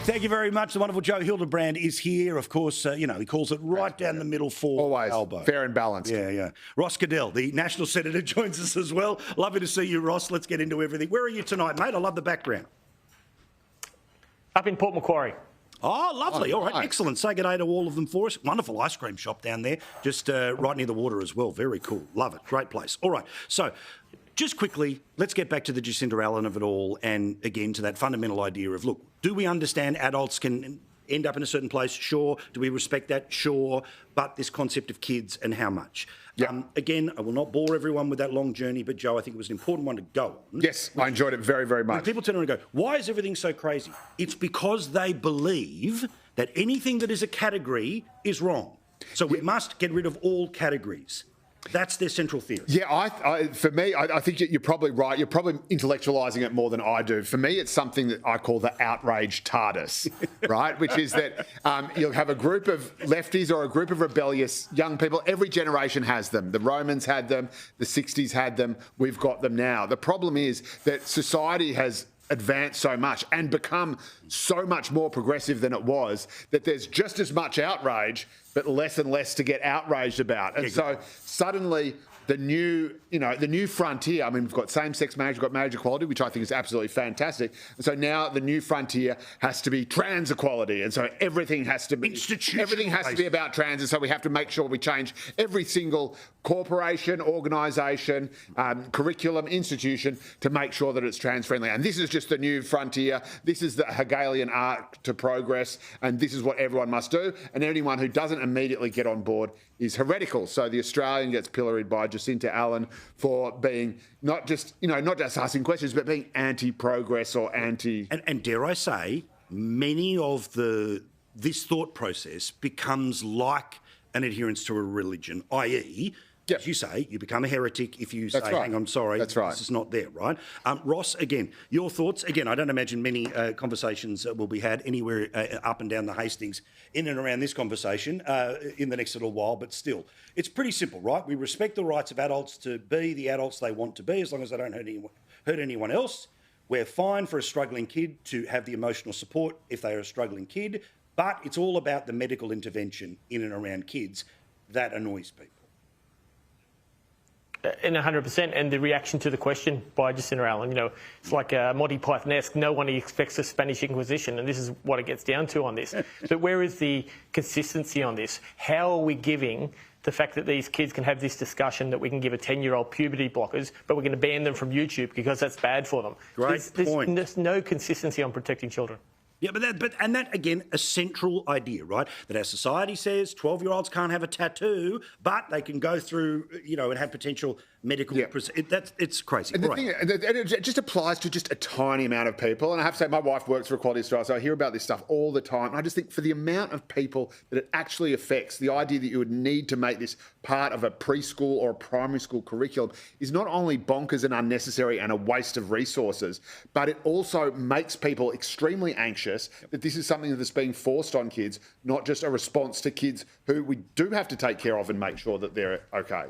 Thank you very much. The wonderful Joe Hildebrand is here. Of course, he calls it right down the middle for always elbow. Fair and balanced. Yeah. Ross Goodell, the National Senator, joins us as well. Lovely to see you, Ross. Let's get into everything. Where are you tonight, mate? I love the background. Up in Port Macquarie. Oh, lovely. Oh, all right, nice. excellent. Say good day to all of them for us. Wonderful ice cream shop down there, just right near the water as well. Very cool. Love it. Great place. All right, so just quickly, let's get back to the Jacinda Allen of it all and, again, to that fundamental idea of, look, do we understand adults can end up in a certain place? Sure. Do we respect that? Sure. But this concept of kids and how much? Yeah. Again, I will not bore everyone with that long journey, but, Joe, I think it was an important one to go on. Yes, I enjoyed it very, very When much. people turn around and go, why is everything so crazy? It's because they believe that anything that is a category is wrong. So we must get rid of all categories. That's their central theory. Yeah, for me, I think you're probably right. You're probably intellectualising it more than I do. For me, it's something that I call the Outrage Tardis, right? Which is that you'll have a group of lefties or a group of rebellious young people. Every generation has them. The Romans had them. The 60s had them. We've got them now. The problem is that society has advanced so much and become so much more progressive than it was that there's just as much outrage but less and less to get outraged about. And so suddenly the new frontier, I mean, we've got same-sex marriage, we've got marriage equality, which I think is absolutely fantastic. And so now the new frontier has to be trans equality. And so everything has to be about trans. And so we have to make sure we change every single corporation, organisation, curriculum, institution to make sure that it's trans-friendly. And this is just the new frontier. This is the Hegelian arc to progress. And this is what everyone must do. And anyone who doesn't immediately get on board is heretical. So the Australian gets pilloried by Jacinda Allen for being not just asking questions, but being anti-progress or anti... And dare I say, many of this thought process becomes like an adherence to a religion, i.e., as you say, you become a heretic if you say, hang on, sorry, this is not there, right? Ross, again, your thoughts? Again, I don't imagine many conversations will be had anywhere up and down the Hastings in and around this conversation in the next little while, but still, it's pretty simple, right? We respect the rights of adults to be the adults they want to be as long as they don't hurt anyone else. We're fine for a struggling kid to have the emotional support if they are a struggling kid, but it's all about the medical intervention in and around kids that annoys people. In 100%, and the reaction to the question by Jacinda Allen, it's like Monty Python-esque. No one expects the Spanish Inquisition, and this is what it gets down to on this. But where is the consistency on this? How are we giving the fact that these kids can have this discussion that we can give a 10-year-old puberty blockers, but we're going to ban them from YouTube because that's bad for them? Great point. There's no consistency on protecting children. Yeah, but that again, a central idea, right? That our society says 12-year-olds can't have a tattoo, but they can go through, and have potential medical. It's crazy. And it just applies to just a tiny amount of people. And I have to say, my wife works for Equality Australia, so I hear about this stuff all the time. And I just think for the amount of people that it actually affects, the idea that you would need to make this part of a preschool or a primary school curriculum is not only bonkers and unnecessary and a waste of resources, but it also makes people extremely anxious that this is something that's being forced on kids, not just a response to kids who we do have to take care of and make sure that they're okay.